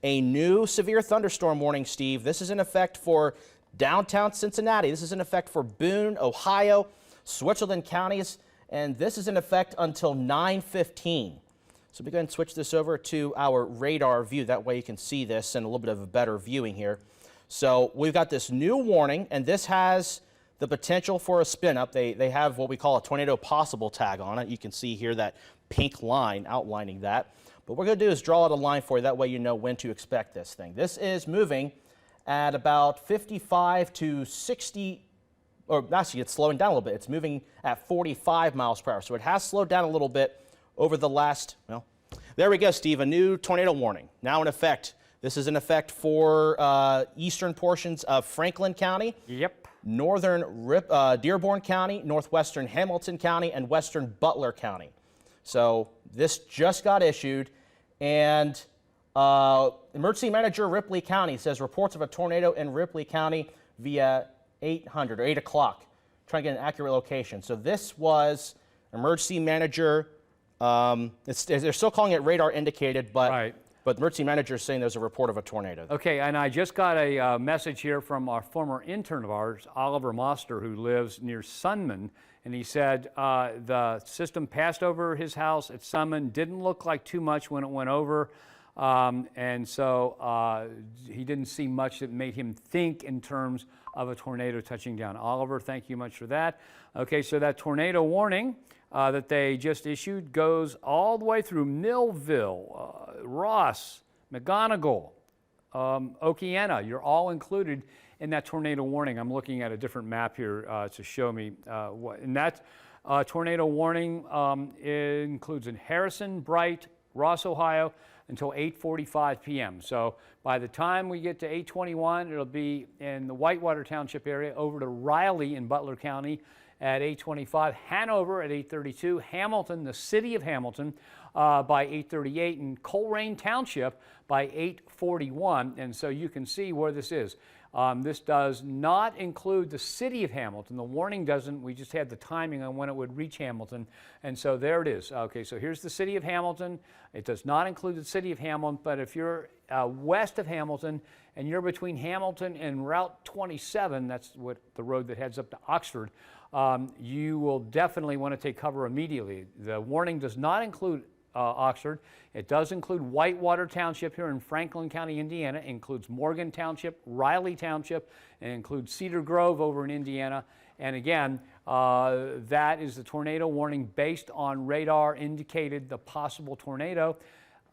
a new severe thunderstorm warning, Steve. This is in effect for downtown Cincinnati. This is in effect for Boone, Ohio, Switzerland counties, and this is in effect until 9:15. So we're going to switch this over to our radar view. That way you can see this and a little bit of a better viewing here. So we've got this new warning, and this has the potential for a spin up. They have what we call a tornado possible tag on it. You can see here that pink line outlining that. But what we're going to do is draw out a line for you. That way you know when to expect this thing. This is moving at about 55 to 60, or actually it's slowing down a little bit. It's moving at 45 miles per hour. So it has slowed down a little bit over the last, well, there we go, Steve, a new tornado warning now in effect. This is in effect for eastern portions of Franklin County. Yep. Northern Dearborn County, northwestern Hamilton County, and western Butler County. So this just got issued, and emergency manager Ripley County says reports of a tornado in Ripley County via 800 or 8 o'clock. Trying to get an accurate location. So this was emergency manager. They're still calling it radar indicated, but right. But the emergency manager is saying there's a report of a tornado. Okay, and I just got a message here from our former intern of ours, Oliver Moster, who lives near Sunman, and he said the system passed over his house at Sunman, didn't look like too much when it went over, and so he didn't see much that made him think in terms of a tornado touching down. Oliver, thank you much for that. Okay, so that tornado warning that they just issued goes all the way through Millville, Ross, McGonigal, Okeana. You're all included in that tornado warning. I'm looking at a different map here to show me what. And that tornado warning includes in Harrison, Bright, Ross, Ohio, until 8:45 p.m. So by the time we get to 8:21, it'll be in the Whitewater Township area, over to Riley in Butler County at 8:25, Hanover at 8:32, Hamilton, the city of Hamilton, by 8:38, and Colerain Township by 8:41. And so you can see where this is. This does not include the city of Hamilton. The warning doesn't. We just had the timing on when it would reach Hamilton. And so there it is. Okay, so here's the city of Hamilton. It does not include the city of Hamilton, but if you're west of Hamilton and you're between Hamilton and Route 27, that's what the road that heads up to Oxford, you will definitely want to take cover immediately. The warning does not include Oxford. It does include Whitewater Township here in Franklin County, Indiana. It includes Morgan Township, Riley Township. It includes Cedar Grove over in Indiana. And again, that is the tornado warning based on radar indicated the possible tornado.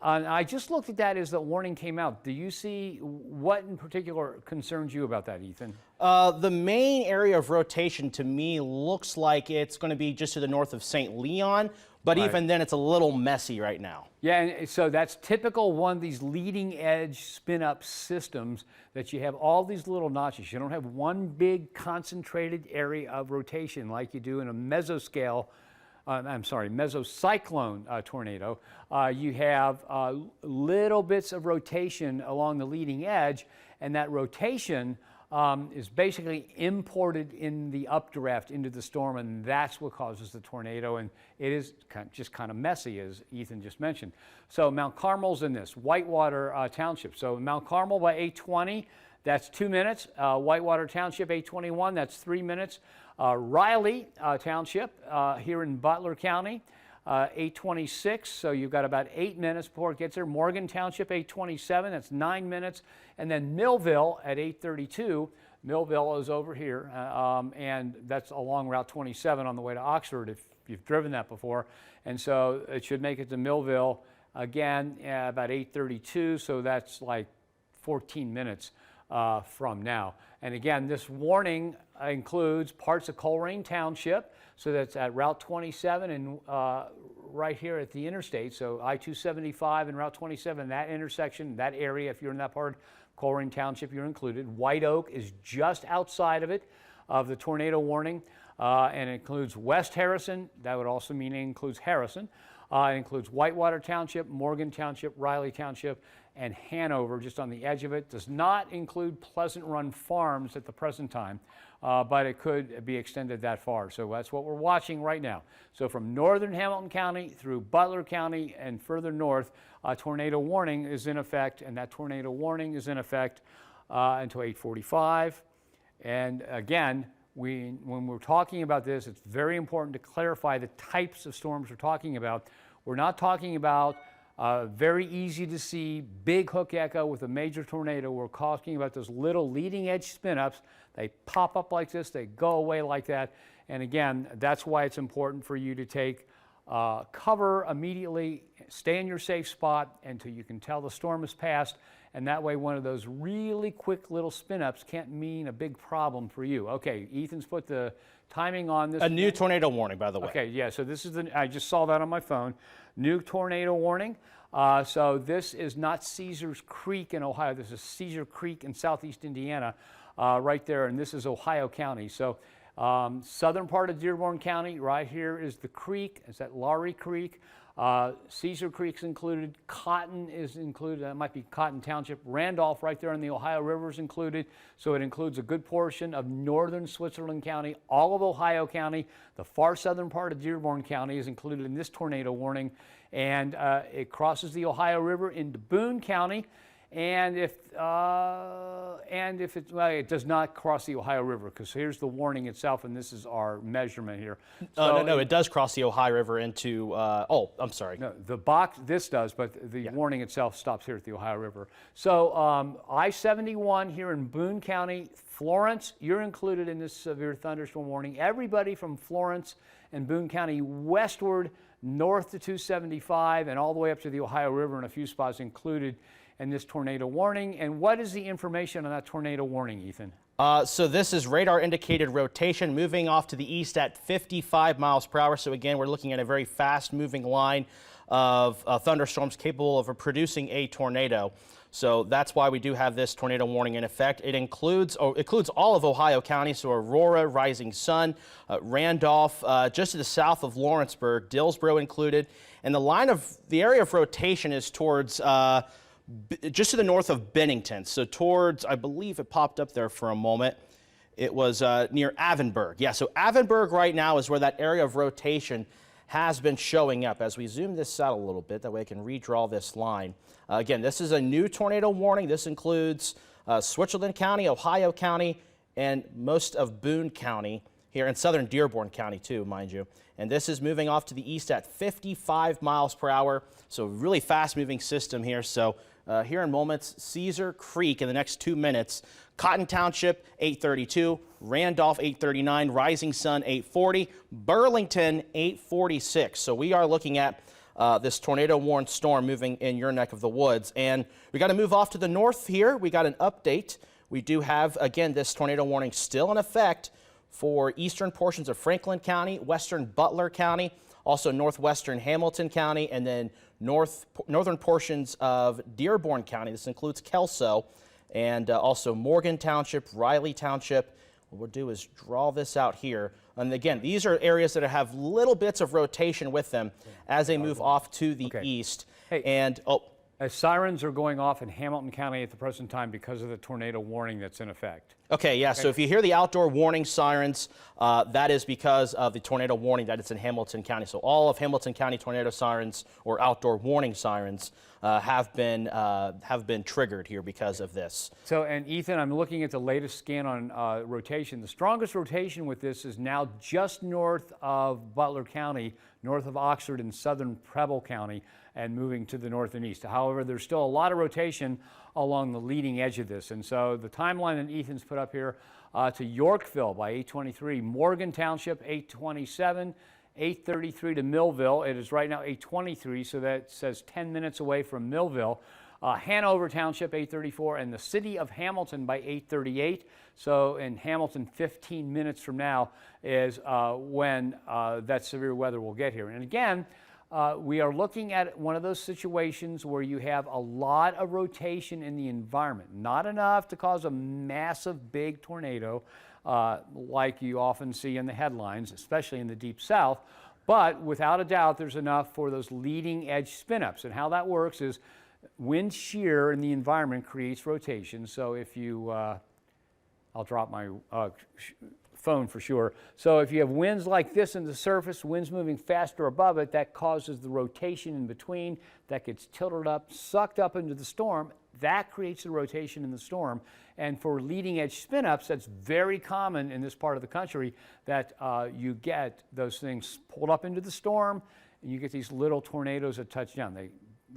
I just looked at that as the warning came out. Do you see what in particular concerns you about that, Ethan? The main area of rotation to me looks like it's going to be just to the north of St. Leon, but right. Even then it's a little messy right now. Yeah, and so that's typical one of these leading edge spin-up systems that you have all these little notches. You don't have one big concentrated area of rotation like you do in a mesocyclone tornado. You have little bits of rotation along the leading edge, and that rotation is basically imported in the updraft into the storm, and that's what causes the tornado, and it is just kind of messy, as Ethan just mentioned. So Mount Carmel's in this, Whitewater Township. So Mount Carmel by 8:20, that's 2 minutes. Whitewater Township, 8:21, that's 3 minutes. Riley Township here in Butler County, 8:26, so you've got about 8 minutes before it gets there. Morgan Township, 8:27, that's 9 minutes. And then Millville at 8:32. Millville is over here, and that's along Route 27 on the way to Oxford if you've driven that before. And so it should make it to Millville again about 8:32, so that's like 14 minutes from now. And again, this warning includes parts of Colerain Township, so that's at Route 27 and right here at the interstate. So I-275 and Route 27, that intersection, that area, if you're in that part of Colerain Township, you're included. White Oak is just outside of it, of the tornado warning, and it includes West Harrison. That would also mean it includes Harrison. It includes Whitewater Township, Morgan Township, Riley Township, and Hanover, just on the edge of it. Does not include Pleasant Run Farms at the present time, but it could be extended that far. So that's what we're watching right now. So from northern Hamilton County through Butler County and further north, a tornado warning is in effect, and that tornado warning is in effect until 8:45. And again, when we're talking about this, it's very important to clarify the types of storms we're talking about. We're not talking about very easy to see big hook echo with a major tornado. We're talking about those little leading edge spin-ups. They pop up like this, they go away like that. And again, that's why it's important for you to take cover immediately, stay in your safe spot until you can tell the storm has passed. And that way, one of those really quick little spin-ups can't mean a big problem for you. Okay, Ethan's put the timing on this. A new tornado warning, by the way. Okay, yeah, so this is I just saw that on my phone. New tornado warning. So this is not Caesars Creek in Ohio. This is Caesar Creek in southeast Indiana, right there, and this is Ohio County. So southern part of Dearborn County, right here is the creek. It's at Laurie Creek. Caesar Creek's included, Cotton is included, that might be Cotton Township. Randolph right there on the Ohio River is included, so it includes a good portion of northern Switzerland County, all of Ohio County. The far southern part of Dearborn County is included in this tornado warning, and it crosses the Ohio River into Boone County. And if it does not cross the Ohio River, because here's the warning itself, and this is our measurement here. So no, it does cross the Ohio River into, I'm sorry. No, the box, this does, but the warning itself stops here at the Ohio River. So I-71 here in Boone County, Florence, you're included in this severe thunderstorm warning. Everybody from Florence and Boone County westward, north to 275, and all the way up to the Ohio River in a few spots included in this tornado warning. And what is the information on that tornado warning, Ethan? So this is radar indicated rotation moving off to the east at 55 miles per hour. So again, we're looking at a very fast moving line of thunderstorms capable of producing a tornado. So that's why we do have this tornado warning in effect. It includes all of Ohio County, so Aurora, Rising Sun, Randolph, just to the south of Lawrenceburg, Dillsboro included. And the area of rotation is towards just to the north of Bennington, so towards, I believe it popped up there for a moment. It was near Avonburg. Yeah, so Avonburg right now is where that area of rotation has been showing up. As we zoom this out a little bit, that way I can redraw this line. Again, this is a new tornado warning. This includes Switzerland County, Ohio County, and most of Boone County here in southern Dearborn County too, mind you. And this is moving off to the east at 55 miles per hour. So really fast moving system here. So here in moments, Caesar Creek in the next 2 minutes, Cotton Township 8:32, Randolph 8:39, Rising Sun 8:40, Burlington 8:46. So we are looking at this tornado warned storm moving in your neck of the woods. And we got to move off to the north here. We got an update. We do have, again, this tornado warning still in effect for eastern portions of Franklin County, western Butler County, also northwestern Hamilton County, and then northern portions of Dearborn County. This includes Kelso, and also Morgan Township, Riley Township. What we'll do is draw this out here. And again, these are areas that have little bits of rotation with them as they move off to the east. Hey, and as sirens are going off in Hamilton County at the present time because of the tornado warning that's in effect. Okay, yeah, so if you hear the outdoor warning sirens, that is because of the tornado warning that it's in Hamilton County. So all of Hamilton County tornado sirens or outdoor warning sirens have been triggered here because of this. So, and Ethan, I'm looking at the latest scan on rotation. The strongest rotation with this is now just north of Butler County, north of Oxford and southern Preble County, and moving to the north and east. However, there's still a lot of rotation along the leading edge of this. And so the timeline that Ethan's put up here to Yorkville by 8:23, Morgan Township 8:27, 8:33 to Millville. It is right now 8:23, so that says 10 minutes away from Millville. Hanover Township 8:34, and the city of Hamilton by 8:38. So in Hamilton, 15 minutes from now is when that severe weather will get here. And again, we are looking at one of those situations where you have a lot of rotation in the environment, not enough to cause a massive big tornado like you often see in the headlines, especially in the deep south, But without a doubt, there's enough for those leading edge spin-ups. And how that works is wind shear in the environment creates rotation. So if you, I'll drop my phone for sure. So if you have winds like this in the surface, winds moving faster above it, that causes the rotation in between, that gets tilted up, sucked up into the storm. That creates the rotation in the storm. And for leading edge spin-ups, that's very common in this part of the country, that you get those things pulled up into the storm, and you get these little tornadoes that touch down.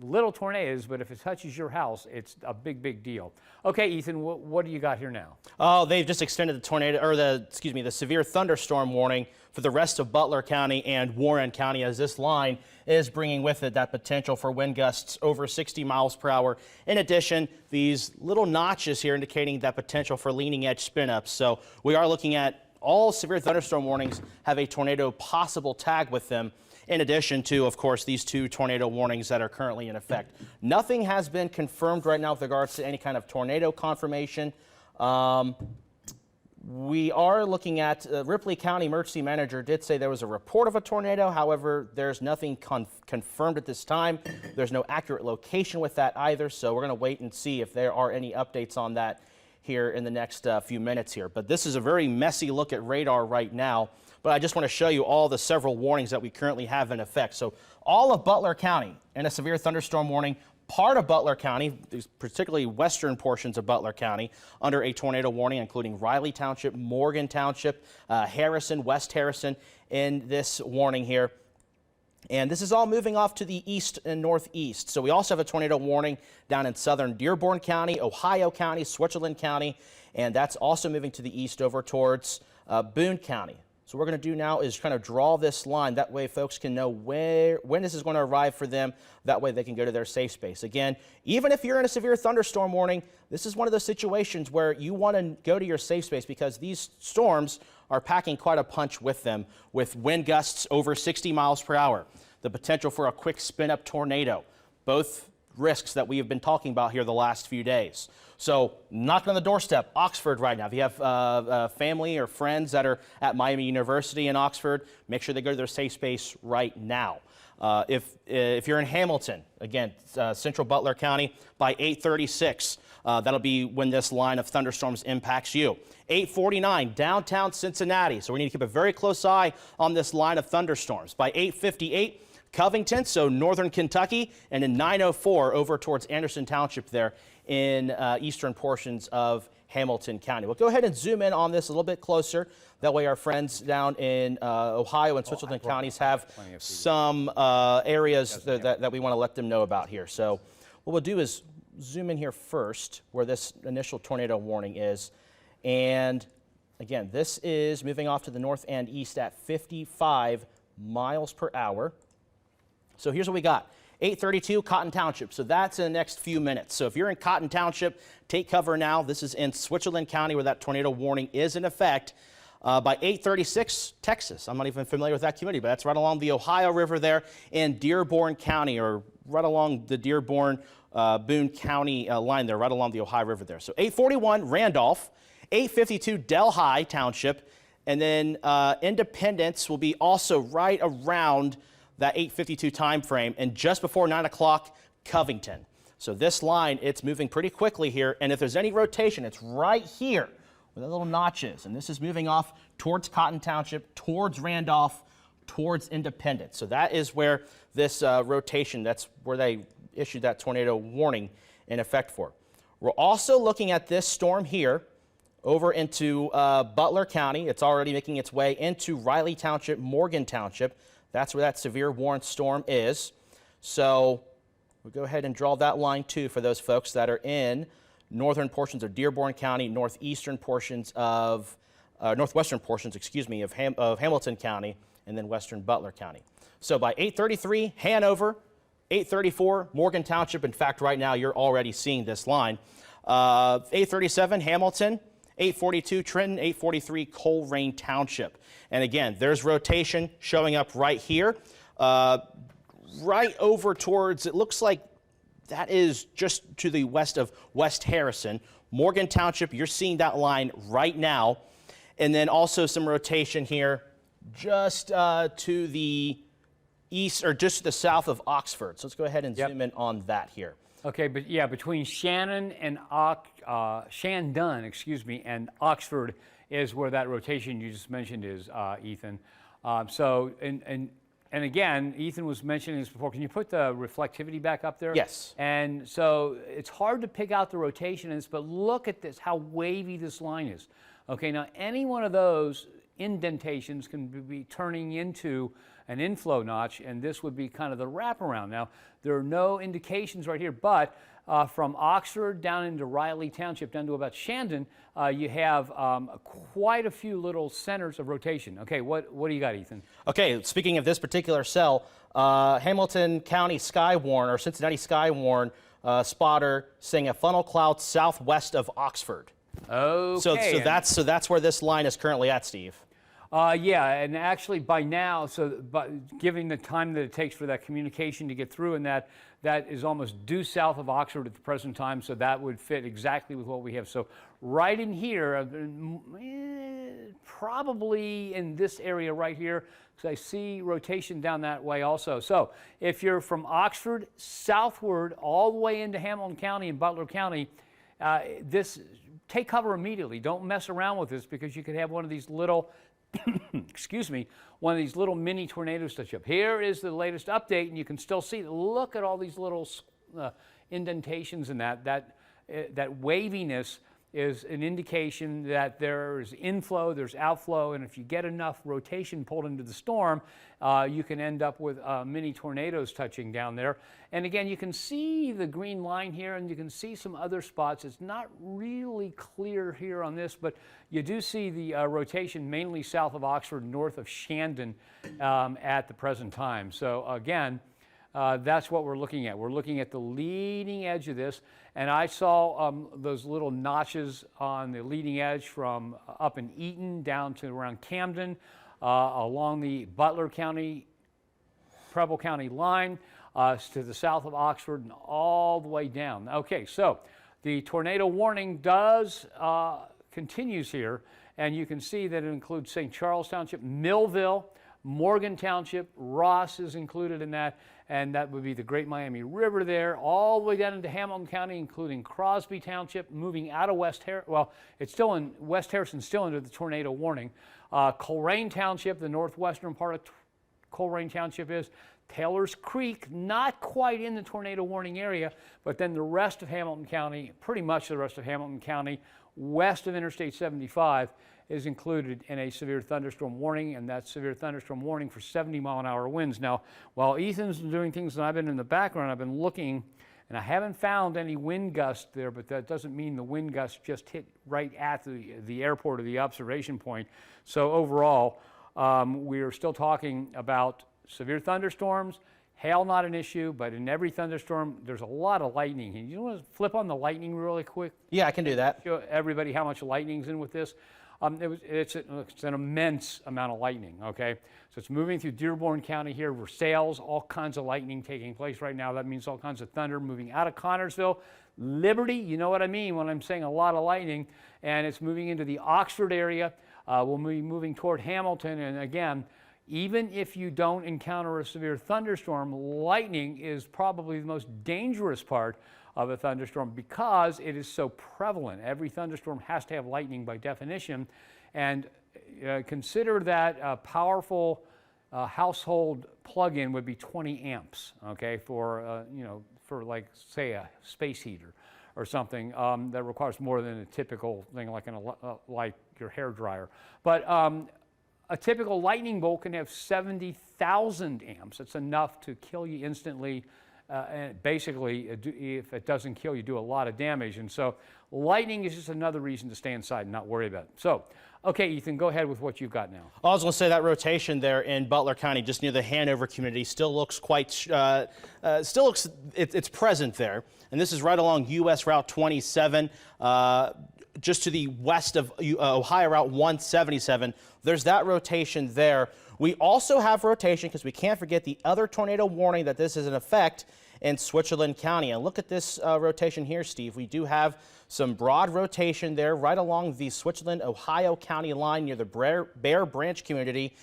Little tornadoes, but if it touches your house, it's a big, big deal. Okay, Ethan, what do you got here now? Oh, they've just extended the tornado, or the severe thunderstorm warning for the rest of Butler County and Warren County, as this line is bringing with it that potential for wind gusts over 60 miles per hour. In addition, these little notches here indicating that potential for leading edge spin-ups. So we are looking at all severe thunderstorm warnings have a tornado possible tag with them, in addition to, of course, these 2 tornado warnings that are currently in effect. Nothing has been confirmed right now with regards to any kind of tornado confirmation. We are looking at Ripley County Emergency Manager did say there was a report of a tornado. However, there's nothing confirmed at this time. There's no accurate location with that either. So we're going to wait and see if there are any updates on that here in the next few minutes here. But this is a very messy look at radar right now. But I just want to show you all the several warnings that we currently have in effect. So all of Butler County in a severe thunderstorm warning, part of Butler County, particularly western portions of Butler County, under a tornado warning, including Riley Township, Morgan Township, Harrison, West Harrison in this warning here. And this is all moving off to the east and northeast. So we also have a tornado warning down in southern Dearborn County, Ohio County, Switzerland County, and that's also moving to the east over towards Boone County. So what we're going to do now is kind of draw this line. That way folks can know when this is going to arrive for them. That way they can go to their safe space. Again, even if you're in a severe thunderstorm warning, this is one of those situations where you want to go to your safe space because these storms are packing quite a punch with them, with wind gusts over 60 miles per hour, the potential for a quick spin-up tornado, both risks that we have been talking about here the last few days. So knock on the doorstep, Oxford right now. If you have family or friends that are at Miami University in Oxford, make sure they go to their safe space right now. If you're in Hamilton, again, central Butler County, by 8:36, that'll be when this line of thunderstorms impacts you. 8:49, downtown Cincinnati. So we need to keep a very close eye on this line of thunderstorms. By 8:58, Covington, so northern Kentucky, and in 9:04 over towards Anderson Township there in eastern portions of Hamilton County. We'll go ahead and zoom in on this a little bit closer. That way our friends down in Ohio and Switzerland counties have some areas that we want to let them know about here. So what we'll do is zoom in here first where this initial tornado warning is. And again, this is moving off to the north and east at 55 miles per hour. So here's what we got. 8:32, Cotton Township. So that's in the next few minutes. So if you're in Cotton Township, take cover now. This is in Switzerland County where that tornado warning is in effect. By 8:36, Texas. I'm not even familiar with that community, but that's right along the Ohio River there in Dearborn County, or right along the Dearborn Boone County line there, right along the Ohio River there. So 8:41, Randolph. 8:52, Delhi Township. And then Independence will be also right around that 8:52 time frame, and just before 9 o'clock, Covington. So this line, it's moving pretty quickly here, and if there's any rotation, it's right here where the little notch is, and this is moving off towards Cotton Township, towards Randolph, towards Independence. So that is where this rotation, that's where they issued that tornado warning in effect for. We're also looking at this storm here over into Butler County. It's already making its way into Riley Township, Morgan Township. That's where that severe warrant storm is. So we'll go ahead and draw that line too for those folks that are in northern portions of Dearborn County, northwestern portions, of Hamilton County, and then western Butler County. So by 8:33, Hanover, 8:34, Morgan Township. In fact, right now you're already seeing this line. 8:37, Hamilton. 8:42, Trenton. 8:43, Colerain Township. And again, there's rotation showing up right here, right over towards, it looks like that is just to the west of West Harrison. Morgan Township, you're seeing that line right now. And then also some rotation here just to the east, or just to the south of Oxford. So let's go ahead and zoom in on that here. Okay, but yeah, between Shandon, excuse me, and Oxford is where that rotation you just mentioned is, Ethan. And again, Ethan was mentioning this before. Can you put the reflectivity back up there? Yes. And so it's hard to pick out the rotation in this, but look at this, how wavy this line is. Okay, now any one of those indentations can be turning into an inflow notch, and this would be kind of the wraparound. Now, there are no indications right here, but from Oxford down into Riley Township, down to about Shandon, you have quite a few little centers of rotation. Okay, what do you got, Ethan? Okay, speaking of this particular cell, Hamilton County Skywarn, or Cincinnati Skywarn spotter, saying a funnel cloud southwest of Oxford. Okay. So that's where this line is currently at, Steve. Yeah, and actually by now, given the time that it takes for that communication to get through, and that is almost due south of Oxford at the present time, so that would fit exactly with what we have. So right in here, probably in this area right here, because I see rotation down that way also. So if you're from Oxford southward all the way into Hamilton County and Butler County, take cover immediately. Don't mess around with this, because you could have one of these little excuse me, one of these little mini tornadoes touch up. Here is the latest update, and you can still see, look at all these little indentations, and that waviness is an indication that there's inflow, there's outflow, and if you get enough rotation pulled into the storm, you can end up with mini tornadoes touching down there. And again, you can see the green line here, and you can see some other spots. It's not really clear here on this, but you do see the rotation mainly south of Oxford, north of Shandon at the present time. So again, that's what we're looking at. We're looking at the leading edge of this, and I saw those little notches on the leading edge from up in Eaton down to around Camden, along the Butler County, Preble County line, to the south of Oxford, and all the way down. Okay, so the tornado warning continues here, and you can see that it includes St. Charles Township, Millville, Morgan Township, Ross is included in that, and that would be the Great Miami River there, all the way down into Hamilton County, including Crosby Township, moving out of West Harrison. Well, it's still in West Harrison, still under the tornado warning. Coleraine Township, the northwestern part of Coleraine Township is. Taylor's Creek, not quite in the tornado warning area, but then the rest of Hamilton County, pretty much the rest of Hamilton County, west of Interstate 75, is included in a severe thunderstorm warning, and that severe thunderstorm warning for 70-mile-an-hour winds. Now, while Ethan's doing things and I've been in the background, I've been looking, and I haven't found any wind gusts there, but that doesn't mean the wind gusts just hit right at the airport or the observation point. So overall, we're still talking about severe thunderstorms. Hail not an issue, but in every thunderstorm, there's a lot of lightning. You want to flip on the lightning really quick? Yeah, I can do that. Show everybody how much lightning's in with this. It's an immense amount of lightning, okay? So it's moving through Dearborn County here, Versailles, all kinds of lightning taking place right now. That means all kinds of thunder moving out of Connorsville. Liberty, you know what I mean when I'm saying a lot of lightning, and it's moving into the Oxford area. We'll be moving toward Hamilton, and again, even if you don't encounter a severe thunderstorm, lightning is probably the most dangerous part of a thunderstorm because it is so prevalent. Every thunderstorm has to have lightning by definition, and consider that a powerful household plug-in would be 20 amps, okay, for like, say, a space heater or something that requires more than a typical thing like your hair dryer. But a typical lightning bolt can have 70,000 amps. It's enough to kill you instantly. And basically, if it doesn't kill you, do a lot of damage. And so lightning is just another reason to stay inside and not worry about it. So, okay, Ethan, go ahead with what you've got now. I was going to say that rotation there in Butler County, just near the Hanover community, still looks quite, it's present there. And this is right along U.S. Route 27, just to the west of Ohio Route 177. There's that rotation there. We also have rotation, because we can't forget the other tornado warning that this is in effect in Switzerland County. And look at this rotation here, Steve. We do have some broad rotation there right along the Switzerland, Ohio County line near the Bear Branch community,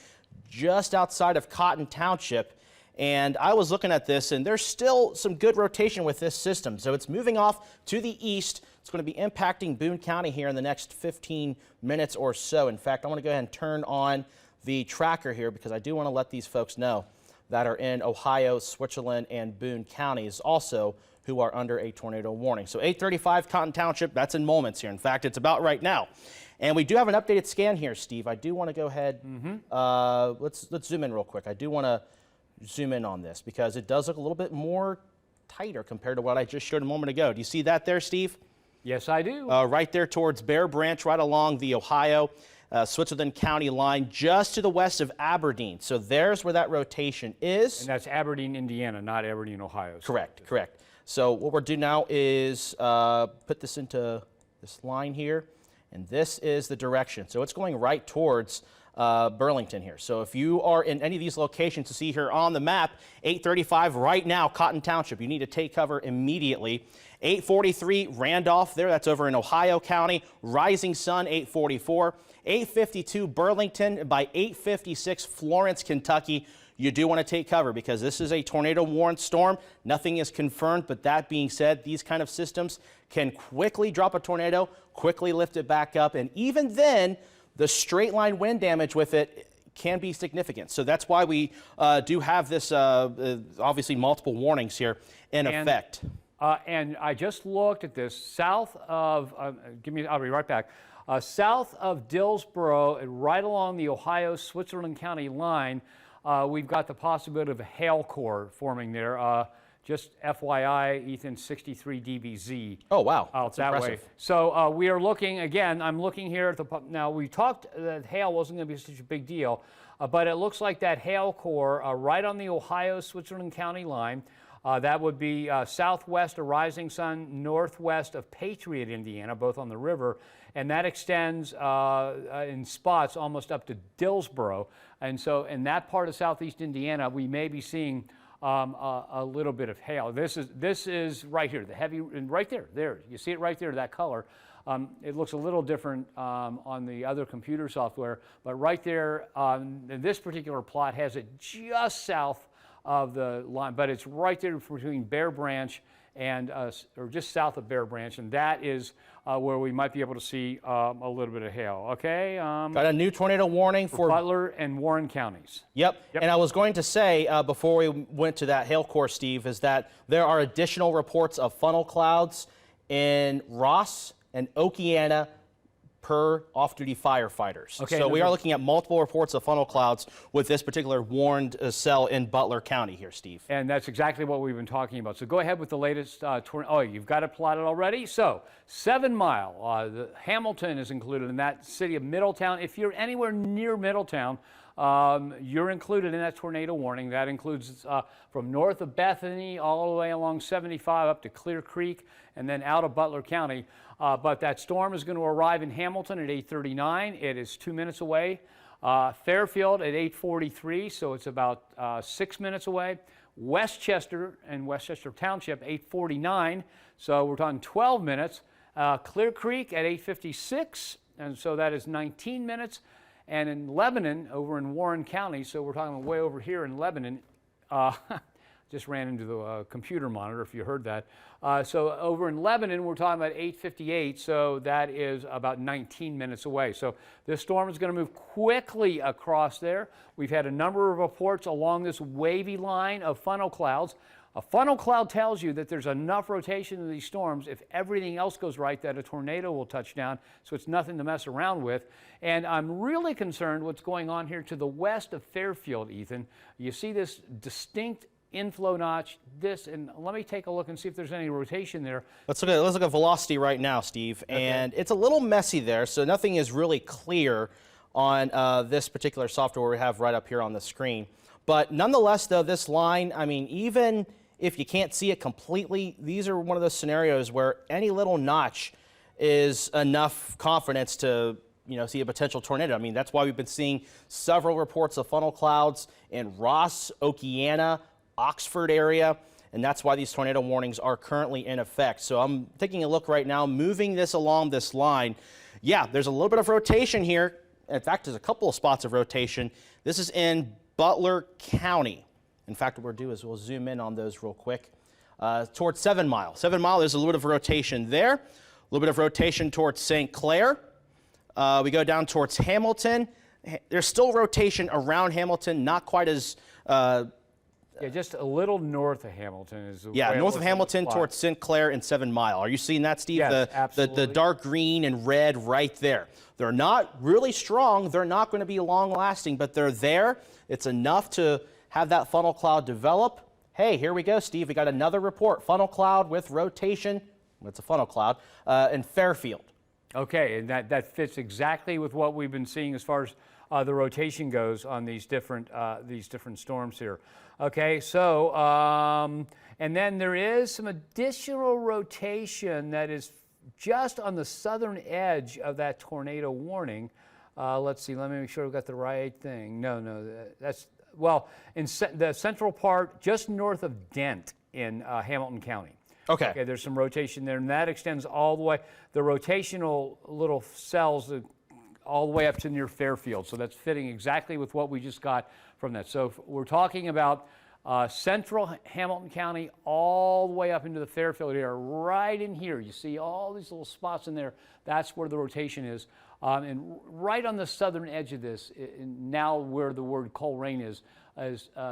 just outside of Cotton Township. And I was looking at this, and there's still some good rotation with this system. So it's moving off to the east. It's going to be impacting Boone County here in the next 15 minutes or so. In fact, I want to go ahead and turn on the tracker here because I do want to let these folks know that are in Ohio, Switzerland, and Boone counties also who are under a tornado warning. So 835 Cotton Township, that's in moments here. In fact, it's about right now. And we do have an updated scan here, Steve. I do want to go ahead. Let's zoom in real quick. I do want to zoom in on this because it does look a little bit more tighter compared to what I just showed a moment ago. Do you see that there, Steve? Yes, I do. Right there towards Bear Branch, right along the Ohio, Switzerland County line, just to the west of Aberdeen. So there's where that rotation is. And that's Aberdeen, Indiana, not Aberdeen, Ohio. Correct, correct. So what we're doing now is put this into this line here, and this is the direction. So it's going right towards Burlington here. So if you are in any of these locations to see here on the map, 835 right now, Cotton Township, you need to take cover immediately. 843 Randolph there, that's over in Ohio County. Rising Sun, 844. 852 Burlington. By 856 Florence, Kentucky. You do want to take cover because this is a tornado warned storm. Nothing is confirmed, but that being said, these kind of systems can quickly drop a tornado, quickly lift it back up, and even then, the straight line wind damage with it can be significant. So that's why we do have this, obviously, multiple warnings here in effect. And I just looked at this south of, I'll be right back. South of Dillsboro, and right along the Ohio-Switzerland County line, we've got the possibility of a hail core forming there. Just FYI, Ethan, 63 dBz. Oh, wow. Out That's that impressive. way. So we are looking, again, I'm looking here at the, now we talked that hail wasn't going to be such a big deal, but it looks like that hail core right on the Ohio-Switzerland County line, that would be southwest of Rising Sun, northwest of Patriot, Indiana, both on the river, and that extends in spots almost up to Dillsboro. And so in that part of southeast Indiana, we may be seeing a little bit of hail. This is right here, the heavy, and right there, you see it right there, that color. It looks a little different on the other computer software, but right there, this particular plot has it just south of the line, but it's right there between Bear Branch and, or just south of Bear Branch, and that is where we might be able to see a little bit of hail. Okay. Got a new tornado warning for Butler and Warren counties. Yep. And I was going to say before we went to that hail core, Steve, is that there are additional reports of funnel clouds in Ross and Okeana per off-duty firefighters. Okay, so we are looking at multiple reports of funnel clouds with this particular warned cell in Butler County here, Steve. And that's exactly what we've been talking about. So go ahead with the latest oh, you've got it plotted already? So 7 Mile, Hamilton is included in that, city of Middletown. If you're anywhere near Middletown, you're included in that tornado warning. That includes from north of Bethany all the way along 75 up to Clear Creek and then out of Butler County. But that storm is going to arrive in Hamilton at 8:39. It is 2 minutes away. Fairfield at 8:43, so it's about 6 minutes away. Westchester and Westchester Township, 8:49, so we're talking 12 minutes. Clear Creek at 8:56, and so that is 19 minutes. And in Lebanon, over in Warren County, so we're talking way over here in Lebanon, just ran into the computer monitor if you heard that. So over in Lebanon, we're talking about 8:58, so that is about 19 minutes away. So this storm is going to move quickly across there. We've had a number of reports along this wavy line of funnel clouds. A funnel cloud tells you that there's enough rotation in these storms, if everything else goes right, that a tornado will touch down, so it's nothing to mess around with. And I'm really concerned what's going on here to the west of Fairfield, Ethan. You see this distinct inflow notch, and let me take a look and see if there's any rotation there. Let's look at velocity right now, Steve, and it's a little messy there, so nothing is really clear on this particular software we have right up here on the screen. But nonetheless, though, this line, I mean, even if you can't see it completely, these are one of those scenarios where any little notch is enough confidence to, see a potential tornado. I mean, that's why we've been seeing several reports of funnel clouds in Ross, Okeana, Oxford area, and that's why these tornado warnings are currently in effect. So I'm taking a look right now, moving this along this line. Yeah, there's a little bit of rotation here In fact, there's a couple of spots of rotation. This is in Butler County. In fact, what we'll do is we'll zoom in on those real quick. Towards 7 Mile. 7 Mile, there's a little bit of rotation there. A little bit of rotation towards St. Clair. We go down towards Hamilton. There's still rotation around Hamilton, not quite as... yeah, just a little north of Hamilton is the yeah, way north of Hamilton towards St. Clair and 7 Mile. Are you seeing that, Steve? Yes, absolutely. The dark green and red right there. They're not really strong. They're not going to be long lasting, but they're there. It's enough to have that funnel cloud develop. Hey, here we go, Steve. We got another report. Funnel cloud with rotation. It's a funnel cloud in Fairfield. Okay, and that fits exactly with what we've been seeing as far as the rotation goes on these different storms here. Okay, so and then there is some additional rotation that is just on the southern edge of that tornado warning. Let's see. Let me make sure we've got the right thing. No, that's well in the central part, just north of Dent in Hamilton County. Okay. There's some rotation there, and that extends all the way. The rotational little cells all the way up to near Fairfield. So that's fitting exactly with what we just got from that. So if we're talking about central Hamilton County all the way up into the Fairfield area, right in here. You see all these little spots in there. That's where the rotation is. And right on the southern edge of this, now where the word Coleraine is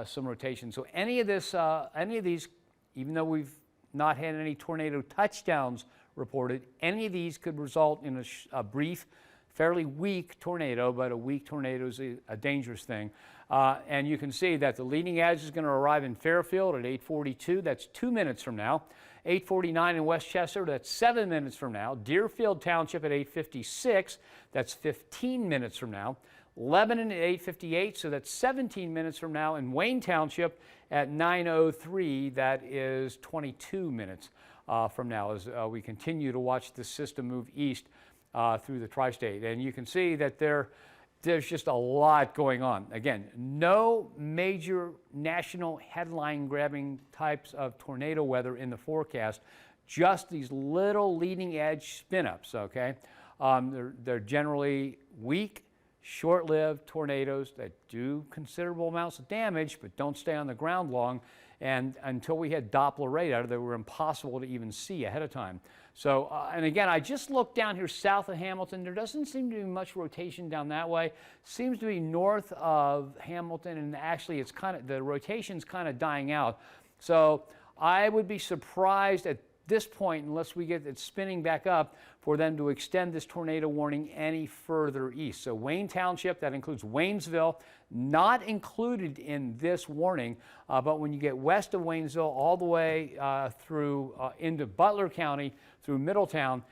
some rotation. So any of these, even though we've not had any tornado touchdowns reported, any of these could result in a brief, fairly weak tornado, but a weak tornado is a dangerous thing. And you can see that the leading edge is going to arrive in Fairfield at 8:42. That's 2 minutes from now. 8:49 in Westchester. That's 7 minutes from now. Deerfield Township at 8:56. That's 15 minutes from now. Lebanon at 8:58. So that's 17 minutes from now. And Wayne Township at 9:03. That is 22 minutes from now as we continue to watch the system move east through the tri-state. And you can see that there's just a lot going on. Again, no major national headline-grabbing types of tornado weather in the forecast, just these little leading-edge spin-ups, okay? They're generally weak, short-lived tornadoes that do considerable amounts of damage but don't stay on the ground long. And until we had Doppler radar, they were impossible to even see ahead of time. So, and again, I just looked down here south of Hamilton. There doesn't seem to be much rotation down that way. Seems to be north of Hamilton, and actually it's the rotation's kind of dying out. So I would be surprised at this point, unless we get it spinning back up, for them to extend this tornado warning any further east. So Wayne Township, that includes Waynesville, not included in this warning, but when you get west of Waynesville all the way through into Butler County, through Middletown,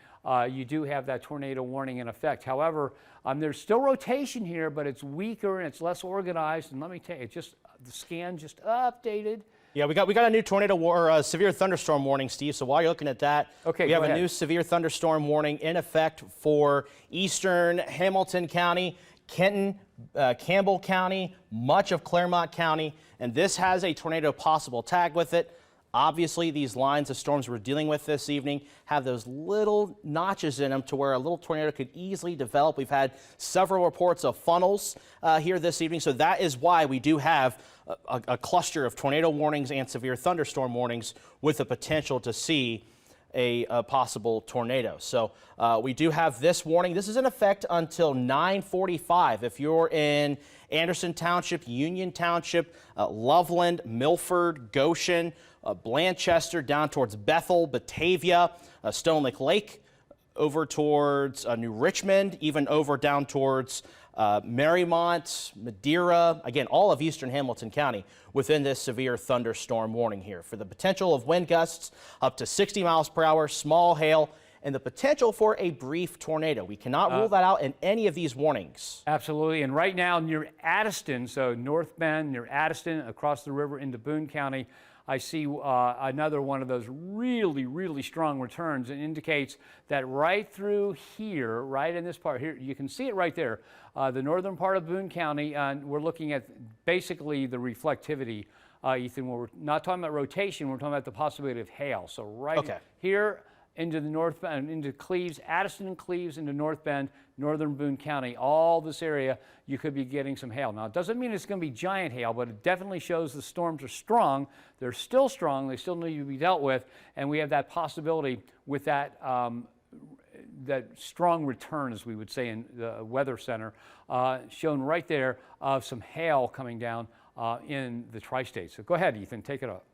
you do have that tornado warning in effect. However, there's still rotation here, but it's weaker and it's less organized. And let me tell you, the scan just updated. Yeah, we got a new severe thunderstorm warning, Steve. So while you're looking at that, okay, we have a new severe thunderstorm warning in effect for eastern Hamilton County, Kenton, Campbell County, much of Claremont County, and this has a tornado possible tag with it. Obviously, these lines of storms we're dealing with this evening have those little notches in them to where a little tornado could easily develop. We've had several reports of funnels here this evening, so that is why we do have a cluster of tornado warnings and severe thunderstorm warnings with the potential to see a possible tornado. So we do have this warning. This is in effect until 9:45. If you're in Anderson Township, Union Township, Loveland, Milford, Goshen, Blanchester, down towards Bethel, Batavia, Stone Lake, over towards New Richmond, even over down towards Marymount, Madeira, again, all of eastern Hamilton County within this severe thunderstorm warning here for the potential of wind gusts up to 60 miles per hour, small hail, and the potential for a brief tornado. We cannot rule that out in any of these warnings. Absolutely. And right now near Addiston, so North Bend, near Addiston, across the river into Boone County, I see another one of those really, really strong returns, and indicates that right through here, right in this part here, you can see it right there, the northern part of Boone County, and we're looking at basically the reflectivity, Ethan, where we're not talking about rotation, we're talking about the possibility of hail. So right here, into the North Bend, into Cleves, Addison and Cleves, into North Bend, northern Boone County, all this area, you could be getting some hail. Now, it doesn't mean it's going to be giant hail, but it definitely shows the storms are strong. They're still strong. They still need to be dealt with, and we have that possibility with that that strong return, as we would say in the Weather Center, shown right there, of some hail coming down in the tri-state. So go ahead, Ethan, take it up.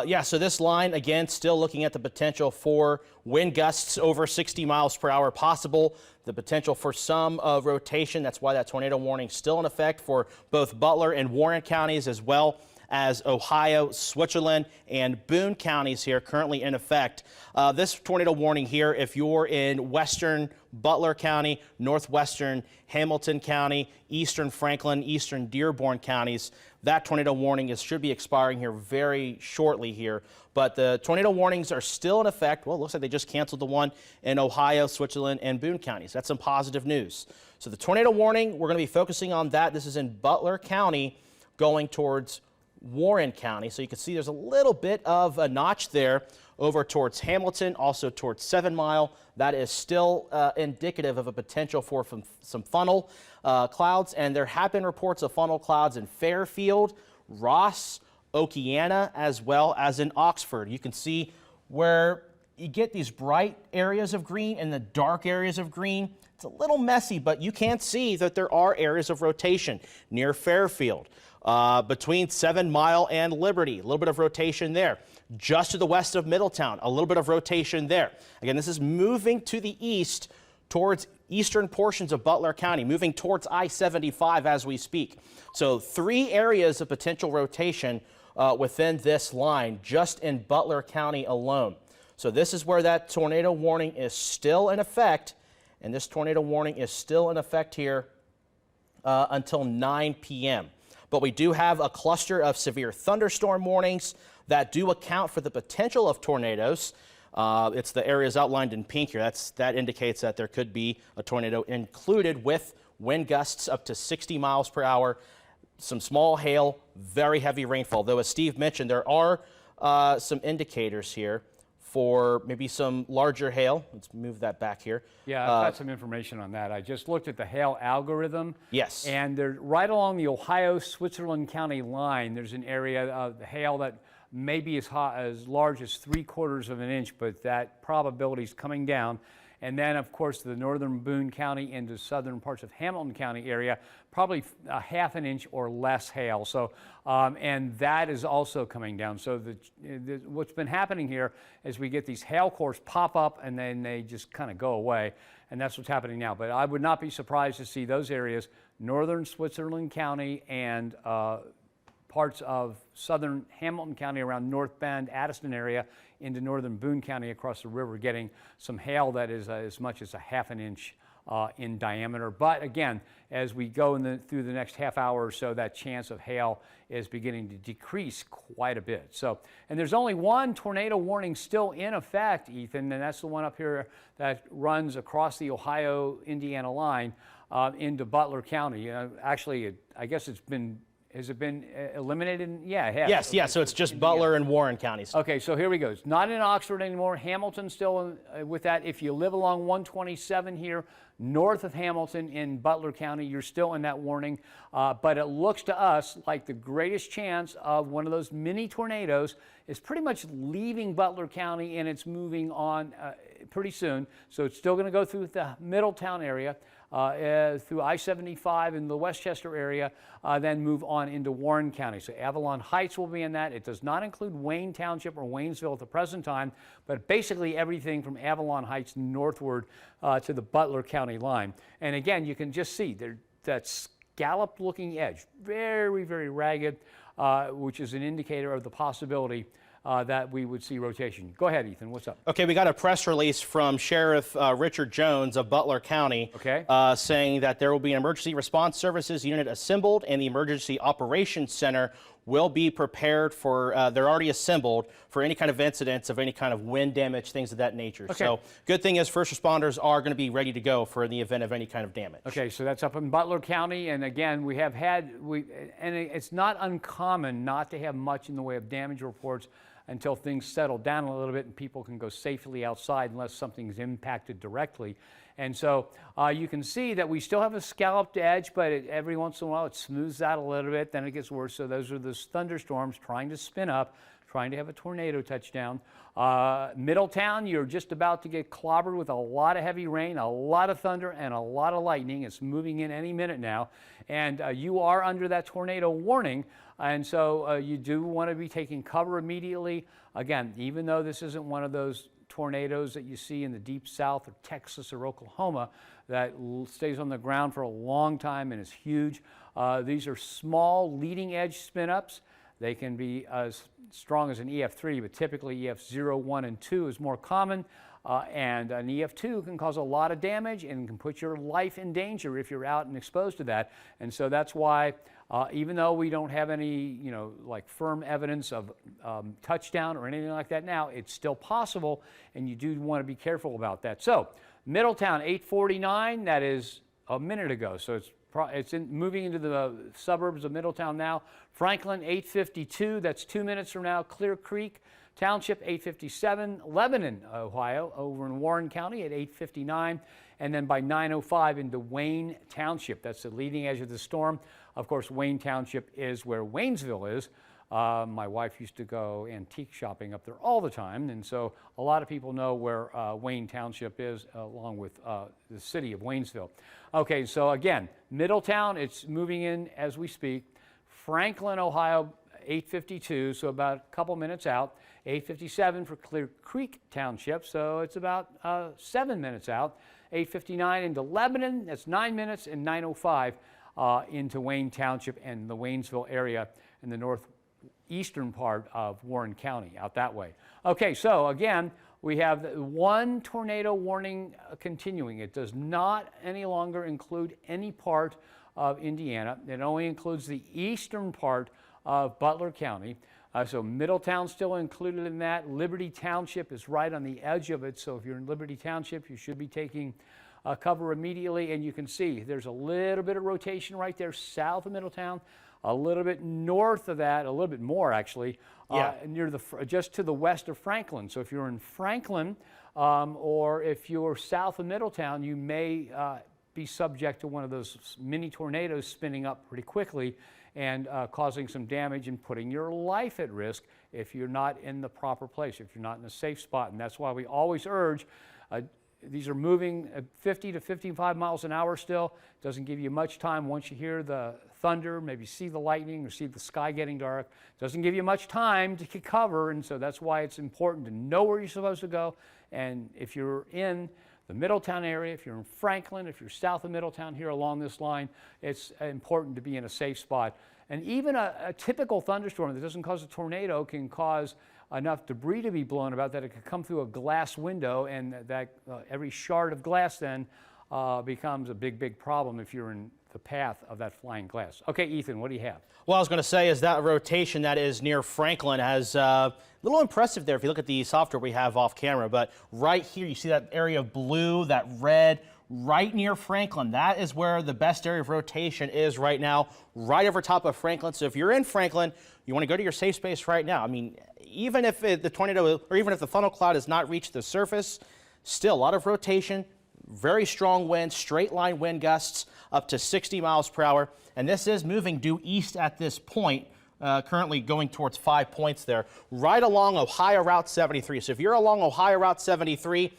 Yeah, so this line, again, still looking at the potential for wind gusts over 60 miles per hour possible, the potential for some rotation. That's why that tornado warning is still in effect for both Butler and Warren counties, as well as Ohio, Switzerland, and Boone counties here currently in effect. This tornado warning here, if you're in western Butler County, northwestern Hamilton County, eastern Franklin, eastern Dearborn counties, that tornado warning should be expiring here very shortly here. But the tornado warnings are still in effect. Well, it looks like they just canceled the one in Ohio, Switzerland, and Boone counties. That's some positive news. So the tornado warning, we're going to be focusing on that. This is in Butler County going towards Warren County. So you can see there's a little bit of a notch there over towards Hamilton, also towards 7 Mile. That is still indicative of a potential for some funnel clouds, and there have been reports of funnel clouds in Fairfield, Ross, Okeana, as well as in Oxford. You can see where you get these bright areas of green and the dark areas of green. It's a little messy, but you can see that there are areas of rotation near Fairfield. Between 7 Mile and Liberty, a little bit of rotation there. Just to the west of Middletown, a little bit of rotation there. Again, this is moving to the east towards eastern portions of Butler County, moving towards I-75 as we speak. So 3 areas of potential rotation within this line, just in Butler County alone. So this is where that tornado warning is still in effect, and this tornado warning is still in effect here until 9 p.m. But we do have a cluster of severe thunderstorm warnings that do account for the potential of tornadoes. It's the areas outlined in pink here. That indicates that there could be a tornado included with wind gusts up to 60 miles per hour, some small hail, very heavy rainfall. Though, as Steve mentioned, there are some indicators here for maybe some larger hail. Let's move that back here. Yeah, I've got some information on that. I just looked at the hail algorithm. Yes. And they're right along the Ohio-Switzerland County line. There's an area of the hail that may be as large as 3/4 of an inch, but that probability is coming down. And then, of course, the northern Boone County into southern parts of Hamilton County area, probably a 1/2 an inch or less hail. So, and that is also coming down. So what's been happening here is we get these hail cores pop up and then they just kind of go away. And that's what's happening now. But I would not be surprised to see those areas, northern Switzerland County and parts of southern Hamilton County around North Bend, Addison area, into northern Boone County across the river, getting some hail that is as much as a 1/2 an inch in diameter. But again, as we go through the next half hour or so, that chance of hail is beginning to decrease quite a bit. So, and there's only one tornado warning still in effect, Ethan, and that's the one up here that runs across the Ohio-Indiana line into Butler County. Actually, I guess it's been. Has it been eliminated? Yeah, it has. Yes, yeah, so it's just Butler and Warren counties. Okay, so here we go. It's not in Oxford anymore. Hamilton still with that. If you live along 127 here, north of Hamilton in Butler County, you're still in that warning. But it looks to us like the greatest chance of one of those mini tornadoes is pretty much leaving Butler County, and it's moving on pretty soon. So it's still going to go through the Middletown area, through I-75 in the Westchester area, then move on into Warren County. So Avalon Heights will be in that. It does not include Wayne Township or Waynesville at the present time, but basically everything from Avalon Heights northward to the Butler County line. And again, you can just see that scalloped looking edge, very, very ragged, which is an indicator of the possibility that we would see rotation. Go ahead, Ethan. What's up? Okay, we got a press release from Sheriff Richard Jones of Butler County, okay, saying that there will be an emergency response services unit assembled and the emergency operations center will be prepared for, they're already assembled for any kind of incidents of any kind of wind damage, things of that nature. Okay. So good thing is first responders are going to be ready to go for the event of any kind of damage. Okay, so that's up in Butler County, and again, we have had, and it's not uncommon not to have much in the way of damage reports until things settle down a little bit and people can go safely outside unless something's impacted directly. And so you can see that we still have a scalloped edge, but every once in a while it smooths out a little bit, then it gets worse. So those are those thunderstorms trying to spin up, trying to have a tornado touchdown. Middletown, you're just about to get clobbered with a lot of heavy rain, a lot of thunder, and a lot of lightning. It's moving in any minute now. And you are under that tornado warning. And so you do want to be taking cover immediately. Again, even though this isn't one of those tornadoes that you see in the deep south or Texas or Oklahoma that stays on the ground for a long time and is huge, these are small leading edge spin-ups. They can be as strong as an EF3, but typically EF0, 1, and 2 is more common. And an EF2 can cause a lot of damage and can put your life in danger if you're out and exposed to that. And so that's why, even though we don't have any, like firm evidence of touchdown or anything like that now, it's still possible, and you do want to be careful about that. So Middletown, 8:49, that is a minute ago. So it's moving into the suburbs of Middletown now. Franklin, 8:52, that's 2 minutes from now. Clear Creek Township, 8:57. Lebanon, Ohio, over in Warren County at 8:59. And then by 9:05 into Wayne Township. That's the leading edge of the storm. Of course, Wayne Township is where Waynesville is. My wife used to go antique shopping up there all the time, and so a lot of people know where Wayne Township is, along with the city of Waynesville. Okay, so again, Middletown, it's moving in as we speak. Franklin, Ohio, 8:52, so about a couple minutes out. 8:57 for Clear Creek Township, so it's about 7 minutes out. 8:59 into Lebanon, that's 9 minutes, and 9:05 into Wayne Township and the Waynesville area in the northeastern part of Warren County, out that way. Okay, so again, we have one tornado warning continuing. It does not any longer include any part of Indiana. It only includes the eastern part of Butler County. So Middletown's still included in that. Liberty Township is right on the edge of it. So if you're in Liberty Township, you should be taking cover immediately. And you can see there's a little bit of rotation right there south of Middletown, a little bit north of that, a little bit more actually, near just to the west of Franklin. So if you're in Franklin or if you're south of Middletown, you may be subject to one of those mini tornadoes spinning up pretty quickly and causing some damage and putting your life at risk if you're not in the proper place, if you're not in a safe spot. And that's why we always urge, these are moving at 50 to 55 miles an hour still. Doesn't give you much time once you hear the thunder, maybe see the lightning or see the sky getting dark. Doesn't give you much time to get cover, and so that's why it's important to know where you're supposed to go. And if you're in the Middletown area, if you're in Franklin, if you're south of Middletown here along this line, it's important to be in a safe spot. And even a typical thunderstorm that doesn't cause a tornado can cause enough debris to be blown about that it could come through a glass window, and that every shard of glass then becomes a big, big problem if you're in the path of that flying glass. Okay, Ethan, what do you have? Well, I was going to say is that rotation that is near Franklin has a little impressive there if you look at the software we have off camera. But right here, you see that area of blue, that red, right near Franklin. That is where the best area of rotation is right now, right over top of Franklin. So if you're in Franklin, you want to go to your safe space right now. I mean, even if the tornado, or even if the funnel cloud has not reached the surface, still a lot of rotation, very strong winds, straight line wind gusts up to 60 miles per hour. And this is moving due east at this point, currently going towards 5 points there, right along Ohio Route 73. So if you're along Ohio Route 73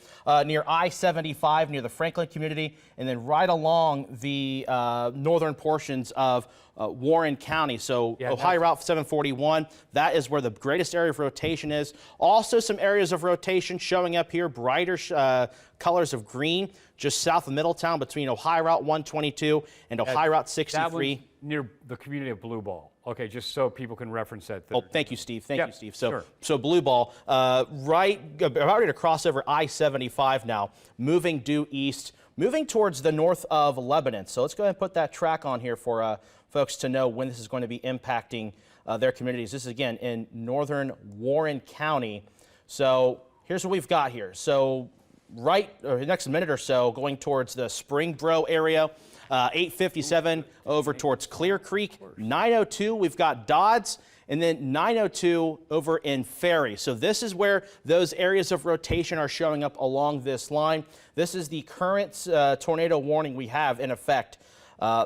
near I-75, near the Franklin community, and then right along the northern portions of Warren County. So Ohio Route 741, that is where the greatest area of rotation is. Also some areas of rotation showing up here, brighter colors of green, just south of Middletown between Ohio Route 122 and Ohio Route 63. That near the community of Blue Ball. Okay, just so people can reference that. Oh, thank you, Steve. Thank you, Steve. So Blue Ball, right, about ready to cross over I-75 now, moving due east, moving towards the north of Lebanon. So let's go ahead and put that track on here for folks to know when this is going to be impacting their communities. This is, again, in northern Warren County. So here's what we've got here. So next minute or so, going towards the Springboro area, 8:57 over towards Clear Creek. 9:02, we've got Dodds. and then 902 over in Ferry. So this is where those areas of rotation are showing up along this line. This is the current tornado warning we have in effect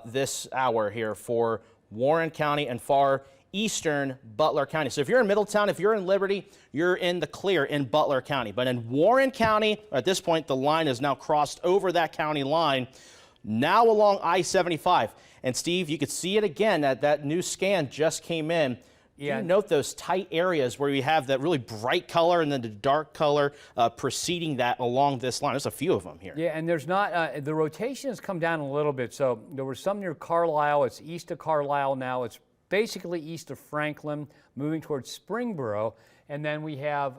this hour here for Warren County and far eastern Butler County. So if you're in Middletown, if you're in Liberty, you're in the clear in Butler County. But in Warren County, at this point, the line is now crossed over that county line, now along I-75. And Steve, you could see it again. That new scan just came in. Yeah. You note those tight areas where we have that really bright color and then the dark color preceding that along this line. There's a few of them here. Yeah, and there's not, the rotation has come down a little bit. So there was some near Carlisle. It's east of Carlisle now. It's basically east of Franklin, moving towards Springboro. And then we have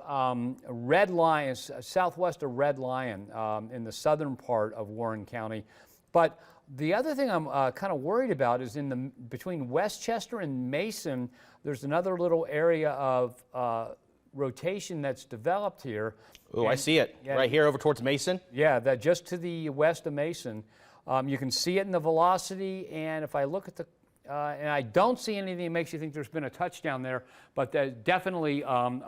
Red Lion, southwest of Red Lion in the southern part of Warren County. But the other thing I'm kind of worried about is between Westchester and Mason, there's another little area of rotation that's developed here. Oh, I see it right here over towards Mason. Yeah, that just to the west of Mason. You can see it in the velocity, and if I look at the and I don't see anything that makes you think there's been a touchdown there, but there's definitely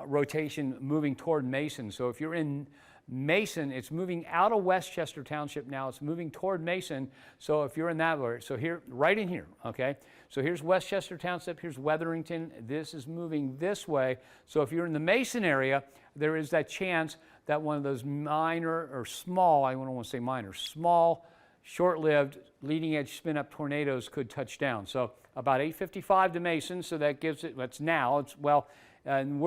rotation moving toward Mason. So if you're in Mason, it's moving out of Westchester Township now. It's moving toward Mason. So if you're in that area, so here, right in here, okay? So here's Westchester Township, here's Wetherington. This is moving this way. So if you're in the Mason area, there is that chance that one of those minor or small, I don't want to say minor, small, short-lived leading edge spin-up tornadoes could touch down. So about 8:55 to Mason, so that gives it, that's now, it's well, and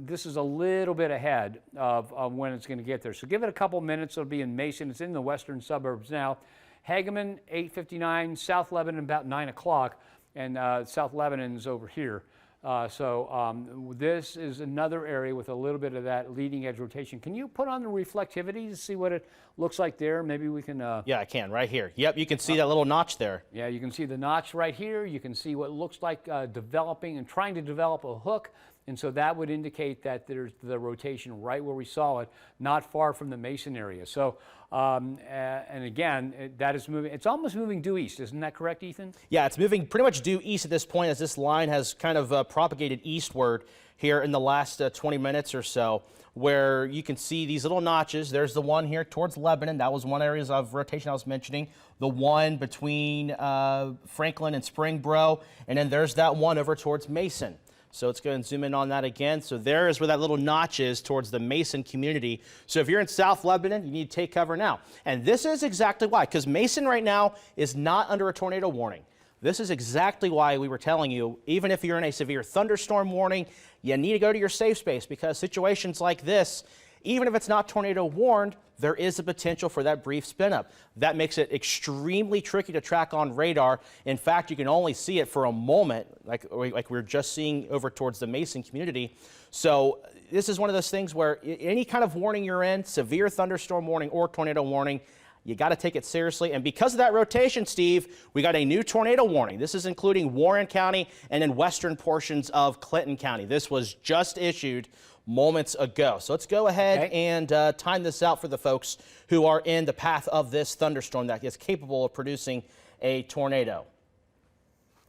this is a little bit ahead of when it's going to get there. So give it a couple minutes, it'll be in Mason. It's in the western suburbs now. Hageman, 8:59, South Lebanon about 9 o'clock, and South Lebanon's over here. This is another area with a little bit of that leading edge rotation. Can you put on the reflectivity to see what it looks like there? Maybe we can... yeah, I can, right here. Yep, you can see that little notch there. Yeah, you can see the notch right here. You can see what looks like developing and trying to develop a hook. And so that would indicate that there's the rotation right where we saw it, not far from the Mason area. So, and again, that is moving, it's almost moving due east. Isn't that correct, Ethan? Yeah, it's moving pretty much due east at this point as this line has kind of propagated eastward here in the last 20 minutes or so, where you can see these little notches. There's the one here towards Lebanon. That was one area of rotation I was mentioning. The one between Franklin and Springboro. And then there's that one over towards Mason. So let's go and zoom in on that again. So there is where that little notch is towards the Mason community. So if you're in South Lebanon, you need to take cover now. And this is exactly why, because Mason right now is not under a tornado warning. This is exactly why we were telling you, even if you're in a severe thunderstorm warning, you need to go to your safe space, because situations like this, even if it's not tornado warned, there is a potential for that brief spin up. That makes it extremely tricky to track on radar. In fact, you can only see it for a moment, like we're just seeing over towards the Mason community. So this is one of those things where any kind of warning you're in, severe thunderstorm warning or tornado warning, you got to take it seriously. And because of that rotation, Steve, we got a new tornado warning. This is including Warren County and then western portions of Clinton County. This was just issued moments ago. So let's go ahead and time this out for the folks who are in the path of this thunderstorm that is capable of producing a tornado.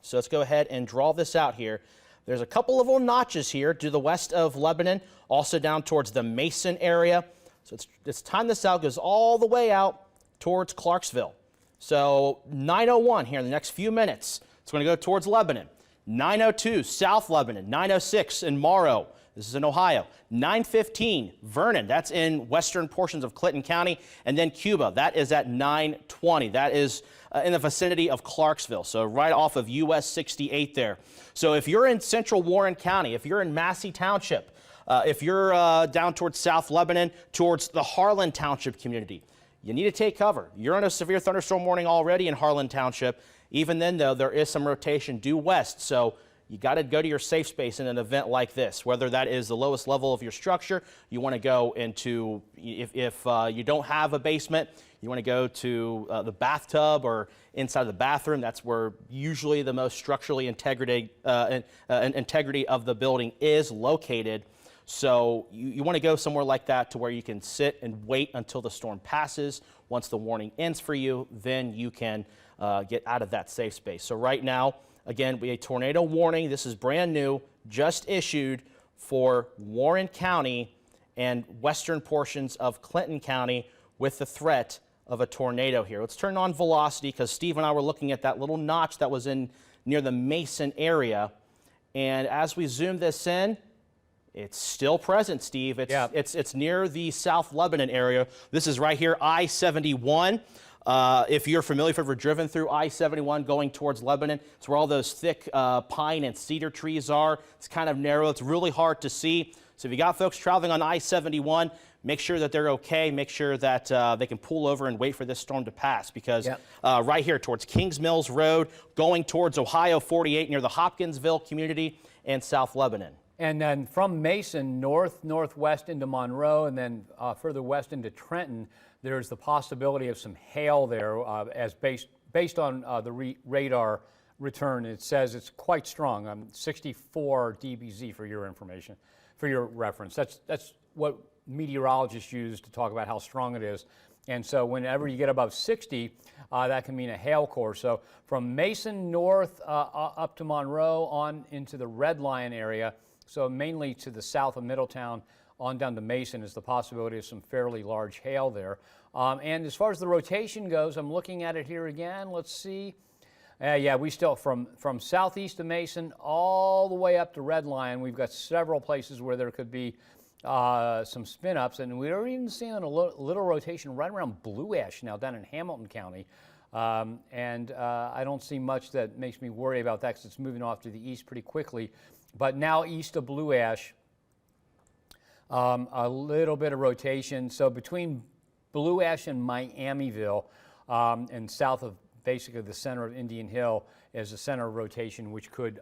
So let's go ahead and draw this out here. There's a couple of little notches here to the west of Lebanon, also down towards the Mason area. So let's time this out, goes all the way out towards Clarksville. So 9:01 here in the next few minutes. It's going to go towards Lebanon. 9:02 South Lebanon, 9:06 in Morrow. This is in Ohio. 9:15 Vernon, that's in western portions of Clinton County. And then Cuba, that is at 9:20. That is in the vicinity of Clarksville, so right off of US 68 there. So if you're in central Warren County, if you're in Massey Township, if you're down towards South Lebanon, towards the Harlan Township community, you need to take cover. You're on a severe thunderstorm warning already in Harlan Township. Even then, though, there is some rotation due west, so you got to go to your safe space in an event like this, whether that is the lowest level of your structure. You want to go into, if you don't have a basement, you want to go to the bathtub or inside the bathroom. That's where usually the most structurally integrity of the building is located. So you want to go somewhere like that to where you can sit and wait until the storm passes. Once the warning ends for you, then you can get out of that safe space. So right now, again, we have a tornado warning. This is brand new, just issued for Warren County and western portions of Clinton County with the threat of a tornado here. Let's turn on velocity because Steve and I were looking at that little notch that was in near the Mason area. And as we zoom this in, it's still present, Steve. It's near the South Lebanon area. This is right here, I-71. If you're familiar, if you've ever driven through I-71 going towards Lebanon, it's where all those thick pine and cedar trees are. It's kind of narrow. It's really hard to see. So if you got folks traveling on I-71, make sure that they're okay. Make sure that they can pull over and wait for this storm to pass because right here towards Kings Mills Road, going towards Ohio 48 near the Hopkinsville community and South Lebanon. And then from Mason, northwest into Monroe, and then further west into Trenton, there's the possibility of some hail there as based on the radar return. It says it's quite strong. 64 dBz for your information, for your reference. That's what meteorologists use to talk about how strong it is. And so whenever you get above 60, that can mean a hail core. So from Mason north up to Monroe on into the Red Lion area, so mainly to the south of Middletown on down to Mason is the possibility of some fairly large hail there. And as far as the rotation goes, I'm looking at it here again. Let's see. Yeah, we still, from southeast of Mason all the way up to Red Lion, we've got several places where there could be some spin-ups, and we're even seeing a little rotation right around Blue Ash now down in Hamilton County. I don't see much that makes me worry about that because it's moving off to the east pretty quickly. But now east of Blue Ash, a little bit of rotation. So between Blue Ash and Miamiville and south of basically the center of Indian Hill is a center of rotation, which could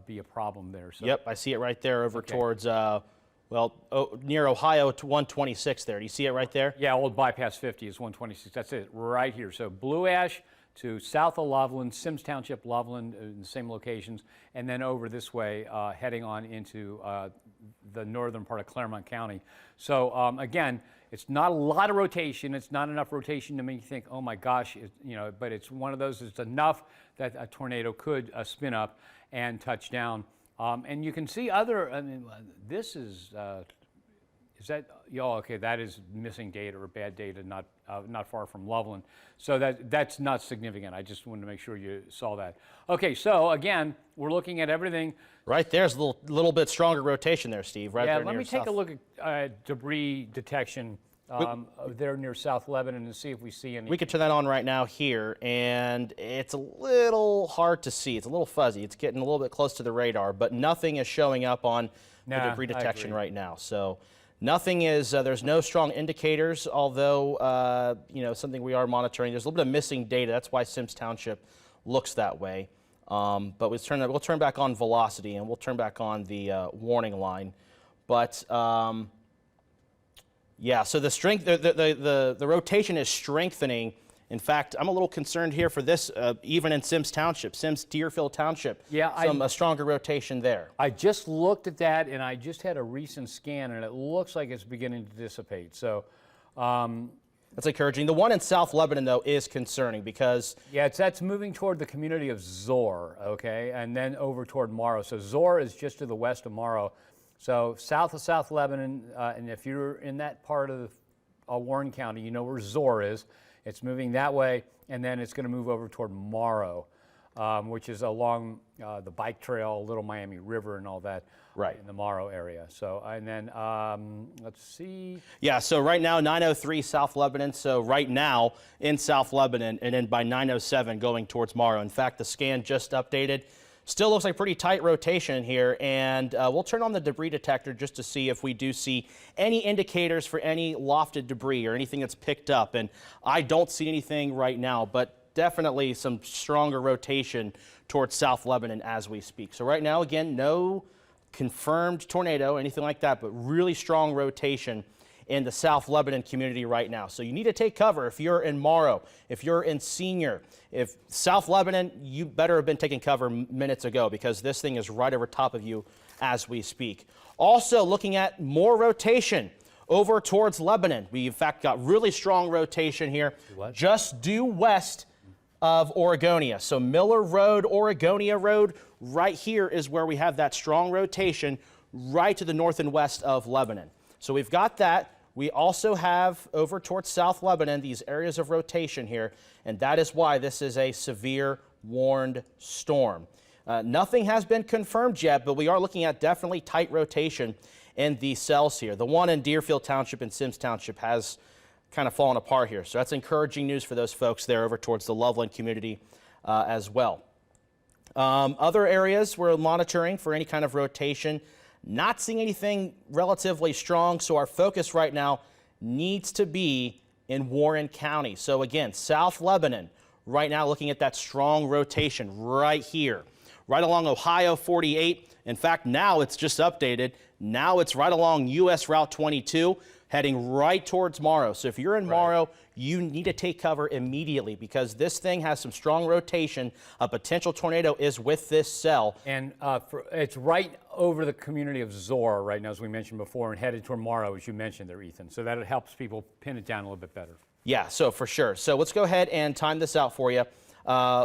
be a problem there. So. Yep, I see it right there over towards, near Ohio to 126 there. Do you see it right there? Yeah, old bypass 50 is 126. That's it, right here. So Blue Ash to south of Loveland, Sims Township, Loveland, in the same locations, and then over this way, heading on into the northern part of Claremont County. So again, it's not a lot of rotation. It's not enough rotation to make you think, oh my gosh, but it's one of those that's enough that a tornado could spin up and touch down. And you can see this is that, okay, that is missing data or bad data, not far from Loveland. So that's not significant. I just wanted to make sure you saw that. Okay, so again, we're looking at everything. Right there's a little bit stronger rotation there, Steve. Right there. Yeah, let me take a look at debris detection there near South Lebanon and see if we see any. We could turn that on right now here, and it's a little hard to see. It's a little fuzzy. It's getting a little bit close to the radar, but nothing is showing up on the debris detection right now. So nothing is, there's no strong indicators, although, something we are monitoring. There's a little bit of missing data. That's why Sims Township looks that way. But we'll turn back on velocity, and we'll turn back on the warning line. But yeah, so the strength, the rotation is strengthening. In fact, I'm a little concerned here for this, even in Sims Township, Deerfield Township. Yeah, a stronger rotation there. I just looked at that, and I just had a recent scan, and it looks like it's beginning to dissipate. So that's encouraging. The one in South Lebanon, though, is concerning because that's moving toward the community of Zor, okay, and then over toward Morrow. So Zor is just to the west of Morrow. So south of South Lebanon, and if you're in that part of Warren County, you know where Zor is. It's moving that way, and then it's going to move over toward Morrow, which is along the bike trail, Little Miami River, and all that, right in the Morrow area. So, and then let's see. Yeah. So right now, 903 South Lebanon. So right now in South Lebanon, and then by 907 going towards Morrow. In fact, the scan just updated. Still looks like pretty tight rotation here, and we'll turn on the debris detector just to see if we do see any indicators for any lofted debris or anything that's picked up. And I don't see anything right now, but definitely some stronger rotation towards South Lebanon as we speak. So right now, again, no confirmed tornado, anything like that, but really strong rotation in the South Lebanon community right now. So you need to take cover if you're in Morrow, if you're in Senior, if South Lebanon, you better have been taking cover minutes ago because this thing is right over top of you as we speak. Also looking at more rotation over towards Lebanon. We in fact got really strong rotation here just due west of Oregonia. So Miller Road, Oregonia Road, right here is where we have that strong rotation right to the north and west of Lebanon. So we've got that. We also have over towards South Lebanon these areas of rotation here, and that is why this is a severe warned storm. Nothing has been confirmed yet, but we are looking at definitely tight rotation in the cells here. The one in Deerfield Township and Sims Township has kind of fallen apart here, so that's encouraging news for those folks there over towards the Loveland community as well. Other areas we're monitoring for any kind of rotation. Not seeing anything relatively strong, so our focus right now needs to be in Warren County. So again, South Lebanon, right now looking at that strong rotation right here, right along Ohio 48. In fact, now it's just updated. Now it's right along US Route 22, heading right towards Morrow. So if you're in Morrow, you need to take cover immediately because this thing has some strong rotation. A potential tornado is with this cell. And it's right over the community of Zor right now, as we mentioned before, and headed toward Morrow, as you mentioned there, Ethan. So that helps people pin it down a little bit better. Yeah, so for sure. So let's go ahead and time this out for you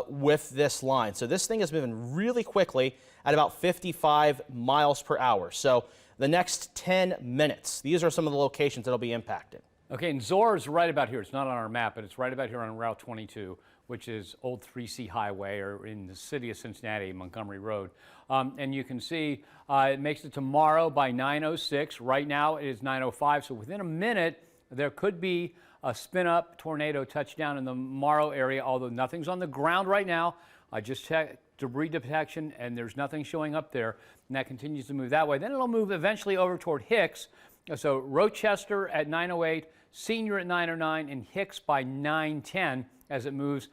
with this line. So this thing is moving really quickly at about 55 miles per hour. So the next 10 minutes, these are some of the locations that will be impacted. Okay, and Zor is right about here. It's not on our map, but it's right about here on Route 22, which is Old 3C Highway, or in the city of Cincinnati, Montgomery Road. And you can see it makes it to Morrow by 9:06. Right now it is 9:05, so within a minute there could be a spin-up tornado touchdown in the Morrow area, although nothing's on the ground right now. I just checked debris detection, and there's nothing showing up there, and that continues to move that way. Then it'll move eventually over toward Hicks. So Rochester at 9:08, Senior at 9:09, and Hicks by 9:10 as it moves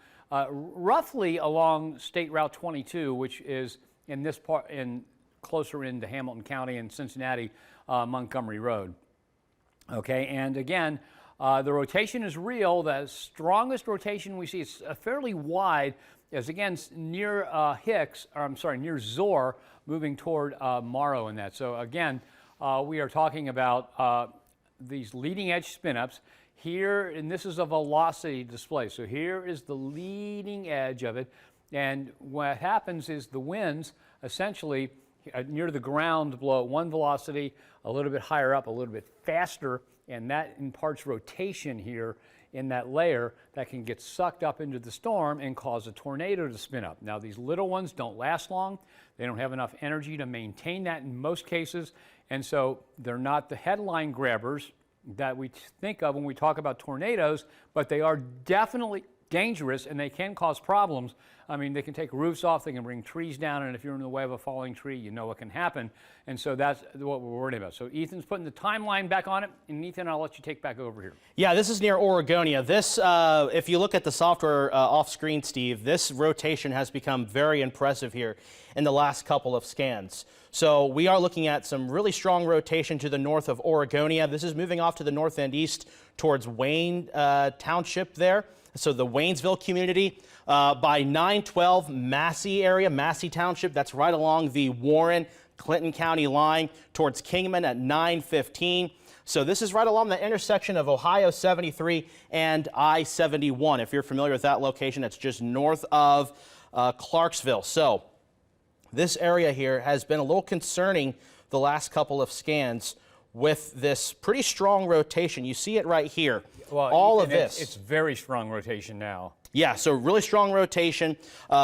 roughly along State Route 22, which is in this part, closer into Hamilton County and Cincinnati, Montgomery Road. Okay, and again, the rotation is real. The strongest rotation we see is fairly wide, is again near near Zor, moving toward Morrow in that. So again, we are talking about these leading edge spin-ups here, and this is a velocity display. So here is the leading edge of it, and what happens is the winds essentially near the ground blow at one velocity, a little bit higher up, a little bit faster, and that imparts rotation here in that layer that can get sucked up into the storm and cause a tornado to spin up. Now, these little ones don't last long. They don't have enough energy to maintain that in most cases, and so they're not the headline grabbers that we think of when we talk about tornadoes, but they are definitely dangerous, and they can cause problems. I mean, they can take roofs off, they can bring trees down, and if you're in the way of a falling tree, you know what can happen. And so that's what we're worried about. So Ethan's putting the timeline back on it, and Ethan, I'll let you take back over here. Yeah, this is near Oregonia. This, if you look at the software off screen, Steve, this rotation has become very impressive here in the last couple of scans. So we are looking at some really strong rotation to the north of Oregonia. This is moving off to the north and east towards Wayne Township there. So the Waynesville community, by 9:12, Massey area, Massey Township, that's right along the Warren-Clinton County line towards Kingman at 9:15. So this is right along the intersection of Ohio 73 and I-71. If you're familiar with that location, it's just north of Clarksville. So this area here has been a little concerning the last couple of scans with this pretty strong rotation. You see it right here. Well, all of this. It's very strong rotation now. Yeah, so really strong rotation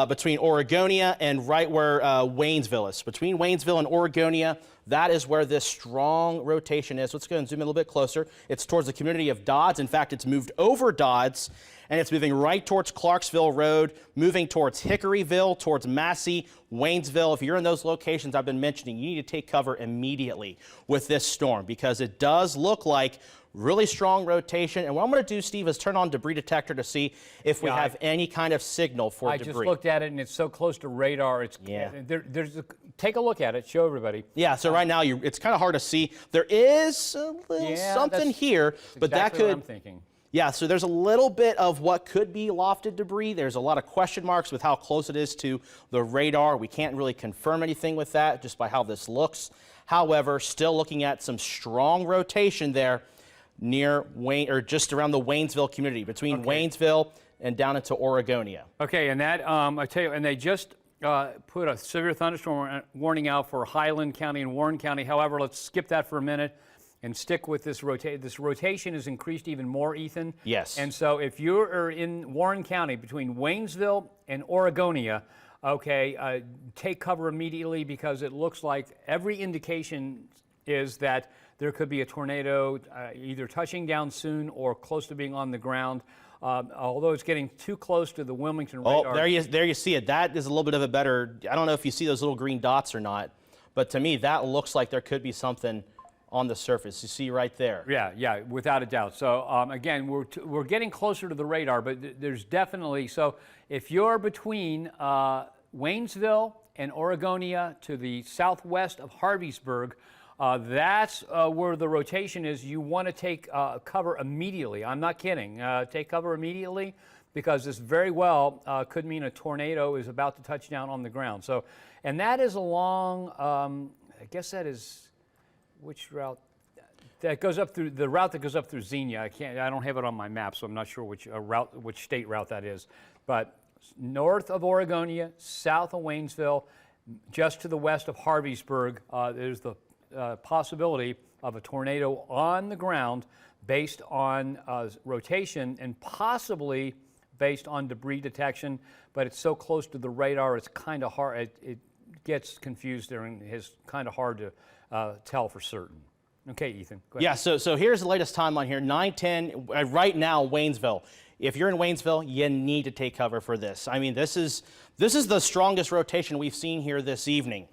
between Oregonia and right where Waynesville is. Between Waynesville and Oregonia, that is where this strong rotation is. Let's go and zoom in a little bit closer. It's towards the community of Dodds. In fact, it's moved over Dodds, and it's moving right towards Clarksville Road, moving towards Hickoryville, towards Massey, Waynesville. If you're in those locations I've been mentioning, you need to take cover immediately with this storm because it does look like really strong rotation. And what I'm going to do, Steve, is turn on debris detector to see if we have any kind of signal for debris. I just looked at it, and it's so close to radar. It's take a look at it. Show everybody. Yeah, so right now it's kind of hard to see. There is a little something here, but that could. What I'm thinking. Yeah, so there's a little bit of what could be lofted debris. There's a lot of question marks with how close it is to the radar. We can't really confirm anything with that just by how this looks. However, still looking at some strong rotation there. near Wayne, or just around the Waynesville community, between Waynesville and down into Oregonia. Okay, and that, I tell you, and they just put a severe thunderstorm warning out for Highland County and Warren County. However, let's skip that for a minute and stick with this rotation. This rotation has increased even more, Ethan. Yes. And so if you are in Warren County between Waynesville and Oregonia, okay, take cover immediately, because it looks like every indication is that there could be a tornado either touching down soon or close to being on the ground. Although it's getting too close to the Wilmington radar. Oh, there you see it. That is a little bit of a better, I don't know if you see those little green dots or not, but to me that looks like there could be something on the surface. You see right there. Yeah, without a doubt. So again, we're getting closer to the radar, but there's definitely, so if you're between Waynesville and Oregonia to the southwest of Harveysburg, that's where the rotation is. You want to take cover immediately. I'm not kidding. Take cover immediately, because this very well could mean a tornado is about to touch down on the ground. So, and that is along, I guess that is, which route? That goes up through, the route that goes up through Xenia. I don't have it on my map, so I'm not sure which state route that is. But north of Oregonia, south of Waynesville, just to the west of Harveysburg, there's the possibility of a tornado on the ground based on rotation and possibly based on debris detection, but it's so close to the radar, it's kind of hard, it gets confused there, and it's kind of hard to tell for certain. Okay, Ethan, go ahead. Yeah, so here's the latest timeline here, 9:10, right now, Waynesville. If you're in Waynesville, you need to take cover for this. I mean, this is the strongest rotation we've seen here this evening.